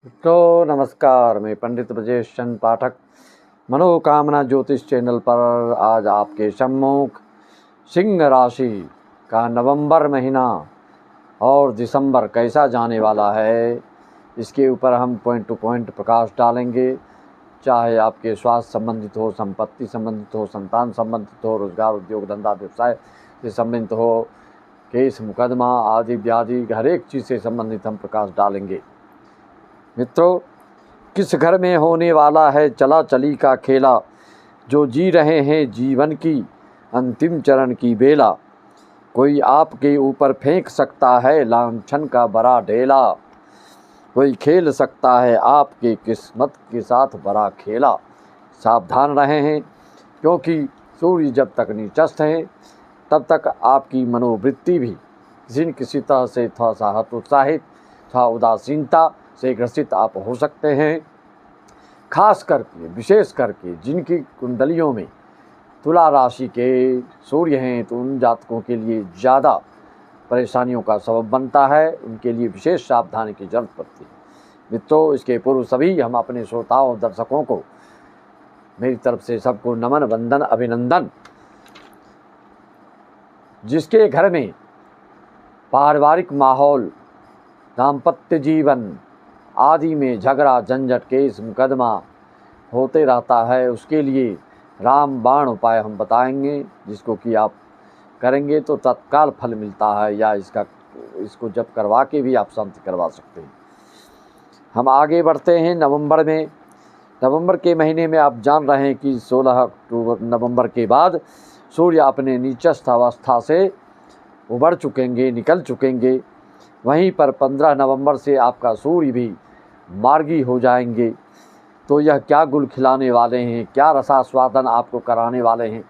तो नमस्कार, मैं पंडित ब्रजेश चंद पाठक मनोकामना ज्योतिष चैनल पर आज आपके सम्मुख सिंह राशि का नवंबर महीना और दिसंबर कैसा जाने वाला है, इसके ऊपर हम पॉइंट टू पॉइंट प्रकाश डालेंगे। चाहे आपके स्वास्थ्य संबंधित हो, संपत्ति संबंधित हो, संतान संबंधित हो, रोजगार, उद्योग, धंधा, व्यवसाय से संबंधित हो, केस मुकदमा आदि व्याधि, हर एक चीज़ से संबंधित हम प्रकाश डालेंगे। मित्रों, किस घर में होने वाला है चला चली का खेला, जो जी रहे हैं जीवन की अंतिम चरण की बेला। कोई आपके ऊपर फेंक सकता है लांछन का बड़ा ढेला, कोई खेल सकता है आपके किस्मत के साथ बड़ा खेला। सावधान रहे हैं, क्योंकि सूर्य जब तक नीचस्थ है तब तक आपकी मनोवृत्ति भी किसी न किसी तरह से थोड़ा सा हतोत्साहित, थोड़ा उदासीनता से ग्रसित आप हो सकते हैं। खास करके, विशेष करके जिनकी कुंडलियों में तुला राशि के सूर्य हैं, तो उन जातकों के लिए ज़्यादा परेशानियों का सबब बनता है, उनके लिए विशेष सावधानी की जरूरत पड़ती है। मित्रों, इसके पूर्व सभी हम अपने श्रोताओं दर्शकों को मेरी तरफ से सबको नमन, वंदन, अभिनंदन। जिसके घर में पारिवारिक माहौल, दाम्पत्य जीवन आदि में झगड़ा, झंझट, केस मुकदमा होते रहता है, उसके लिए रामबाण उपाय हम बताएंगे, जिसको कि आप करेंगे तो तत्काल फल मिलता है, या इसको जब करवा के भी आप शांति करवा सकते हैं। हम आगे बढ़ते हैं। नवंबर के महीने में आप जान रहे हैं कि 16 नवंबर के बाद सूर्य अपने नीचस्थ अवस्था से उबर चुकेंगे, निकल चुकेंगे। वहीं पर 15 नवंबर से आपका सूर्य भी मार्गी हो जाएंगे। तो यह क्या गुल खिलाने वाले हैं, क्या रसास्वादन आपको कराने वाले हैं,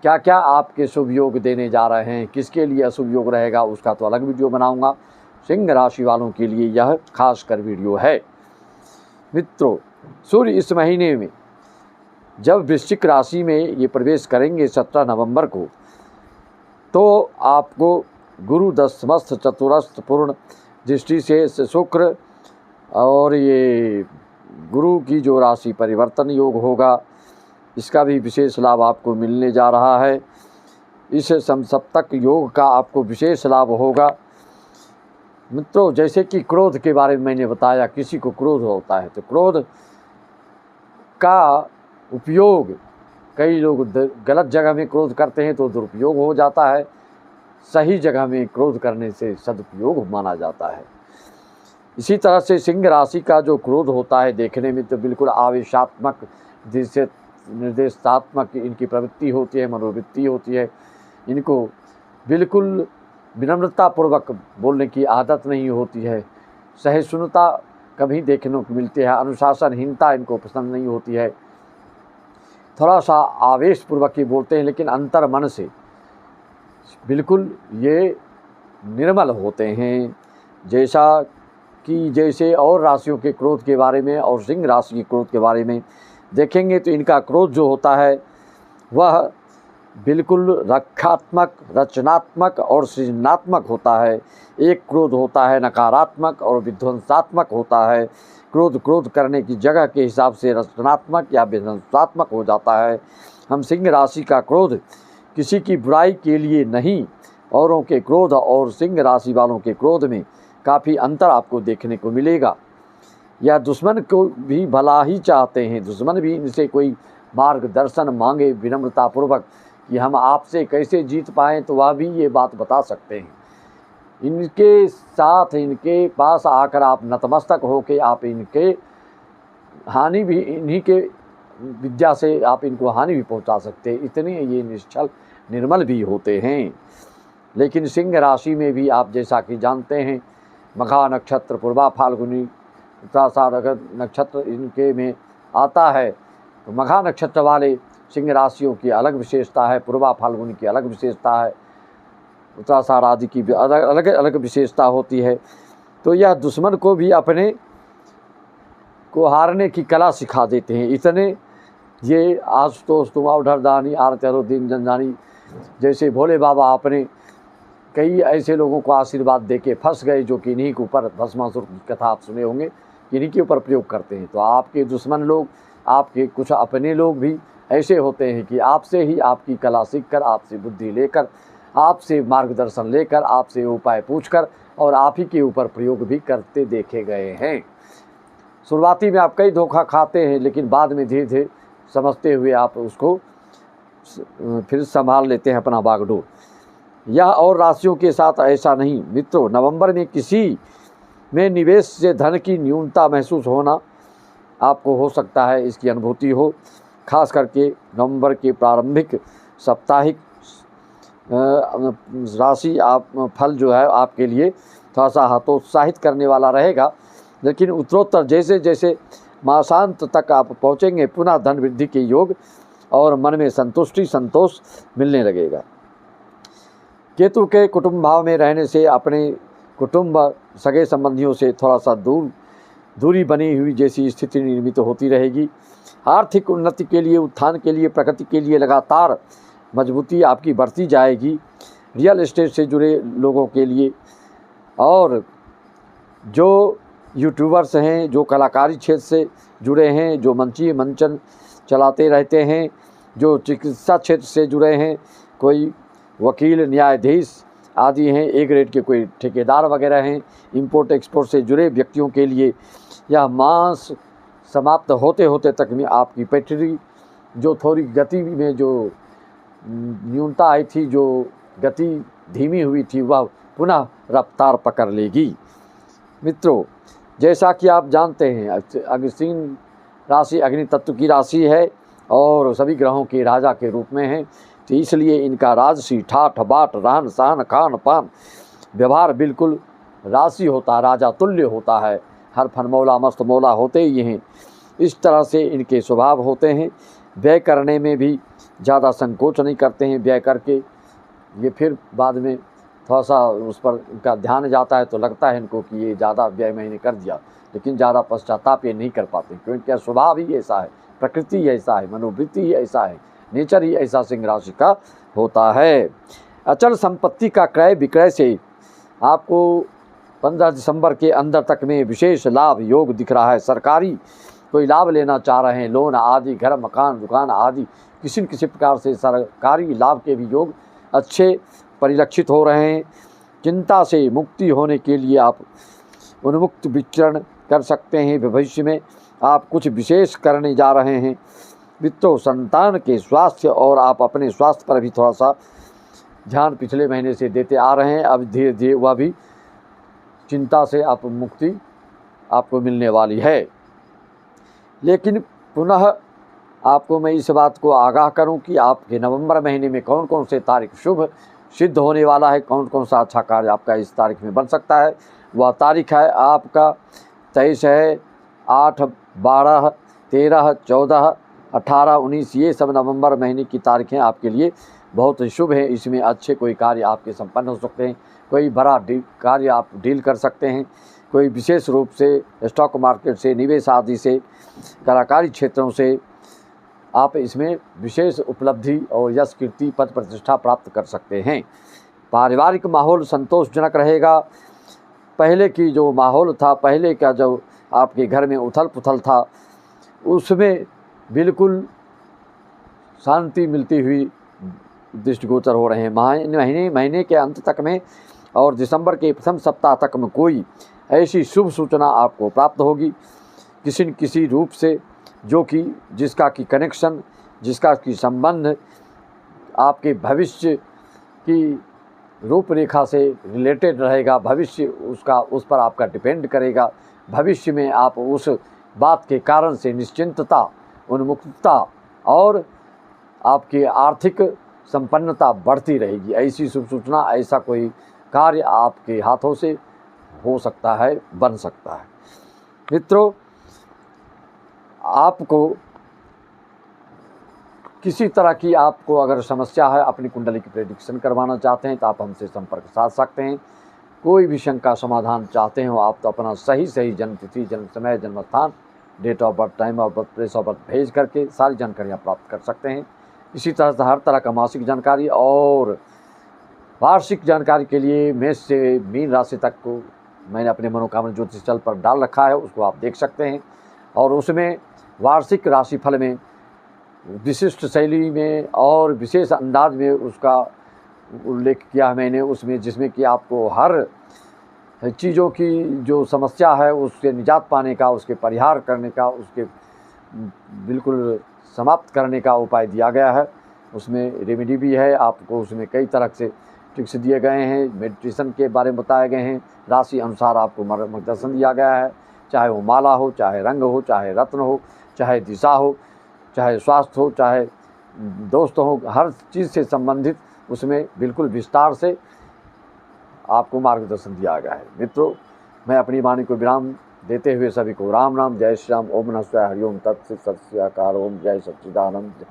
क्या क्या आपके शुभ योग देने जा रहे हैं, किसके लिए अशुभ योग रहेगा, उसका तो अलग वीडियो बनाऊंगा। सिंह राशि वालों के लिए यह खास कर वीडियो है। मित्रों, सूर्य इस महीने में जब वृश्चिक राशि में ये प्रवेश करेंगे 17 नवंबर को, तो आपको गुरु दशमस्थ चतुरस्थ पूर्ण दृष्टि से शुक्र और ये गुरु की जो राशि परिवर्तन योग होगा, इसका भी विशेष लाभ आपको मिलने जा रहा है। इस समसप्तक योग का आपको विशेष लाभ होगा। मित्रों, जैसे कि क्रोध के बारे में मैंने बताया, किसी को क्रोध होता है तो क्रोध का उपयोग कई लोग गलत जगह में क्रोध करते हैं तो दुरुपयोग हो जाता है, सही जगह में क्रोध करने से सदुपयोग माना जाता है। इसी तरह से सिंह राशि का जो क्रोध होता है, देखने में तो बिल्कुल आवेशात्मक, निर्देशात्मक इनकी प्रवृत्ति होती है, मनोवृत्ति होती है। इनको बिल्कुल विनम्रतापूर्वक बोलने की आदत नहीं होती है, सहिष्णुता कभी देखने को मिलती है, अनुशासनहीनता इनको पसंद नहीं होती है। थोड़ा सा आवेशपूर्वक ही बोलते हैं, लेकिन अंतर मन से बिल्कुल ये निर्मल होते हैं। जैसे और राशियों के क्रोध के बारे में और सिंह राशि के क्रोध के बारे में देखेंगे, तो इनका क्रोध जो होता है वह बिल्कुल रक्षात्मक, रचनात्मक और सृजनात्मक होता है। एक क्रोध होता है नकारात्मक और विध्वंसात्मक होता है। क्रोध करने की जगह के हिसाब से रचनात्मक या विध्वंसात्मक हो जाता है। हम सिंह राशि का क्रोध किसी की बुराई के लिए नहीं, औरों के क्रोध और सिंह राशि वालों के क्रोध में काफ़ी अंतर आपको देखने को मिलेगा। या दुश्मन को भी भला ही चाहते हैं, दुश्मन भी इनसे कोई मार्गदर्शन मांगे विनम्रतापूर्वक कि हम आपसे कैसे जीत पाएँ, तो वह भी ये बात बता सकते हैं। इनके साथ, इनके पास आकर आप नतमस्तक होके आप इनके हानि भी, इन्हीं के विद्या से आप इनको हानि भी पहुंचा सकते हैं, इतने ये निश्चल निर्मल भी होते हैं। लेकिन सिंह राशि में भी आप जैसा कि जानते हैं, मघा नक्षत्र, पूर्वा फाल्गुनी, उत्तराषाढ़ नक्षत्र इनके में आता है। तो मघा नक्षत्र वाले सिंह राशियों की अलग विशेषता है, पूर्वा फाल्गुनी की अलग विशेषता है, उत्तराषाढ़ आदि की भी अलग अलग विशेषता होती है। तो यह दुश्मन को भी अपने को हारने की कला सिखा देते हैं। इतने ये आज तो तुम अवढरदानी आरत्यारो दिन जनजानी, जैसे भोले बाबा आपने कई ऐसे लोगों को आशीर्वाद देके फंस गए, जो कि इन्हीं के ऊपर भस्मासुर की कथा आप सुने होंगे, किन्हीं के ऊपर प्रयोग करते हैं। तो आपके दुश्मन लोग, आपके कुछ अपने लोग भी ऐसे होते हैं कि आपसे ही आपकी कला सीखकर, आपसे बुद्धि लेकर, आपसे मार्गदर्शन लेकर, आपसे उपाय पूछकर और आप ही के ऊपर प्रयोग भी करते देखे गए हैं। शुरुआती में आप कई धोखा खाते हैं, लेकिन बाद में धीरे धीरे समझते हुए आप उसको फिर संभाल लेते हैं अपना बागडोर। यह और राशियों के साथ ऐसा नहीं मित्रों। नवंबर में किसी में निवेश से धन की न्यूनता महसूस होना आपको हो सकता है, इसकी अनुभूति हो। खास करके नवंबर के प्रारंभिक साप्ताहिक राशि फल जो है आपके लिए थोड़ा सा हतोत्साहित करने वाला रहेगा, लेकिन उत्तरोत्तर जैसे जैसे मासांत तक आप पहुँचेंगे, पुनः धन वृद्धि के योग और मन में संतोष मिलने लगेगा। केतु के कुटुंब भाव में रहने से अपने कुटुंब, सगे संबंधियों से थोड़ा सा दूरी बनी हुई जैसी स्थिति निर्मित होती रहेगी। आर्थिक उन्नति के लिए, उत्थान के लिए, प्रगति के लिए लगातार मजबूती आपकी बढ़ती जाएगी। रियल एस्टेट से जुड़े लोगों के लिए और जो यूट्यूबर्स हैं, जो कलाकारी क्षेत्र से जुड़े हैं, जो मंचन चलाते रहते हैं, जो चिकित्सा क्षेत्र से जुड़े हैं, कोई वकील, न्यायाधीश आदि हैं, ए ग्रेड के कोई ठेकेदार वगैरह हैं, इंपोर्ट एक्सपोर्ट से जुड़े व्यक्तियों के लिए यह मास समाप्त होते होते तक में आपकी पैटरी जो थोड़ी गति में जो न्यूनता आई थी, जो गति धीमी हुई थी, वह पुनः रफ्तार पकड़ लेगी। मित्रों, जैसा कि आप जानते हैं अग्निशीन राशि अग्नि तत्व की राशि है और सभी ग्रहों के राजा के रूप में है, तो इसलिए इनका राजसी ठाठ बाट, रहन सहन, खान पान, व्यवहार बिल्कुल राशि होता, राजा तुल्य होता है। हर फन मौला मस्त मौला होते ही हैं। इस तरह से इनके स्वभाव होते हैं। व्यय करने में भी ज़्यादा संकोच नहीं करते हैं। व्यय करके ये फिर बाद में थोड़ा सा उस पर इनका ध्यान जाता है तो लगता है इनको कि ये ज़्यादा व्यय मैंने कर दिया, लेकिन ज़्यादा पश्चाताप ये नहीं कर पाते, क्योंकि इनका स्वभाव ही ऐसा है, प्रकृति ही ऐसा है, मनोवृत्ति ही ऐसा है, नेचर ही ऐसा सिंह राशि का होता है। अचल संपत्ति का क्रय विक्रय से आपको 15 दिसंबर के अंदर तक में विशेष लाभ योग दिख रहा है। सरकारी कोई लाभ लेना चाह रहे हैं, लोन आदि, घर मकान दुकान आदि, किसी न किसी प्रकार से सरकारी लाभ के भी योग अच्छे परिलक्षित हो रहे हैं। चिंता से मुक्ति होने के लिए आप उन्मुक्त विचरण कर सकते हैं। भविष्य में आप कुछ विशेष करने जा रहे हैं। मित्रों, संतान के स्वास्थ्य और आप अपने स्वास्थ्य पर भी थोड़ा सा ध्यान पिछले महीने से देते आ रहे हैं। अब धीरे धीरे वह भी चिंता से आप मुक्ति आपको मिलने वाली है। लेकिन पुनः आपको मैं इस बात को आगाह करूं कि आपके नवंबर महीने में कौन कौन से तारीख शुभ सिद्ध होने वाला है, कौन कौन सा अच्छा कार्य आपका इस तारीख में बन सकता है। वह तारीख है आपका 23 है, 8, 12, 13, 14, 18, 19, ये सब नवंबर महीने की तारीखें आपके लिए बहुत ही शुभ हैं। इसमें अच्छे कोई कार्य आपके संपन्न हो सकते हैं। कोई बड़ा कार्य आप डील कर सकते हैं। कोई विशेष रूप से स्टॉक मार्केट से, निवेश आदि से, कलाकारी क्षेत्रों से आप इसमें विशेष उपलब्धि और यश, कीर्ति, पद प्रतिष्ठा प्राप्त कर सकते हैं। पारिवारिक माहौल संतोषजनक रहेगा। पहले की जो माहौल था, पहले का जो आपके घर में उथल पुथल था, उसमें बिल्कुल शांति मिलती हुई दृष्टिगोचर हो रहे हैं। महीने के अंत तक में और दिसंबर के प्रथम सप्ताह तक में कोई ऐसी शुभ सूचना आपको प्राप्त होगी किसी न किसी रूप से, जो कि जिसका की कनेक्शन, जिसका की संबंध आपके भविष्य की रूपरेखा से रिलेटेड रहेगा। भविष्य उसका उस पर आपका डिपेंड करेगा। भविष्य में आप उस बात के कारण से निश्चिंतता, उन्मुक्तता और आपकी आर्थिक संपन्नता बढ़ती रहेगी। ऐसी शुभ सूचना, ऐसा कोई कार्य आपके हाथों से हो सकता है, बन सकता है। मित्रों, आपको किसी तरह की आपको अगर समस्या है, अपनी कुंडली की प्रेडिक्शन करवाना चाहते हैं तो आप हमसे संपर्क साध सकते हैं। कोई भी शंका समाधान चाहते हो आप तो अपना सही जन्म तिथि, जन्म समय, जन्म स्थान, date of birth, time of birth, place of birth भेज करके सारी जानकारियाँ प्राप्त कर सकते हैं। इसी तरह से हर तरह का मासिक जानकारी और वार्षिक जानकारी के लिए मेष से मीन राशि तक को मैंने अपने मनोकामना ज्योतिष चल पर डाल रखा है, उसको आप देख सकते हैं। और उसमें वार्षिक राशिफल में विशिष्ट शैली में और विशेष अंदाज में उसका उल्लेख किया है मैंने उसमें, जिसमें कि आपको हर चीज़ों की जो समस्या है उससे निजात पाने का, उसके परिहार करने का, उसके बिल्कुल समाप्त करने का उपाय दिया गया है। उसमें रेमेडी भी है, आपको उसमें कई तरह से ट्रिक्स दिए गए हैं, मेडिटेशन के बारे में बताए गए हैं, राशि अनुसार आपको मार्गदर्शन दिया गया है, चाहे वो माला हो, चाहे रंग हो, चाहे रत्न हो, चाहे दिशा हो, चाहे स्वास्थ्य हो, चाहे दोस्त हो, हर चीज़ से संबंधित उसमें बिल्कुल विस्तार से आपको मार्गदर्शन दिया गया है। मित्रों, मैं अपनी वाणी को विराम देते हुए सभी को राम राम, जय श्री राम, ओम नमः शिवाय, हरिओम तत्सत, सत श्री अकाल, ओम जय सच्चिदानंद।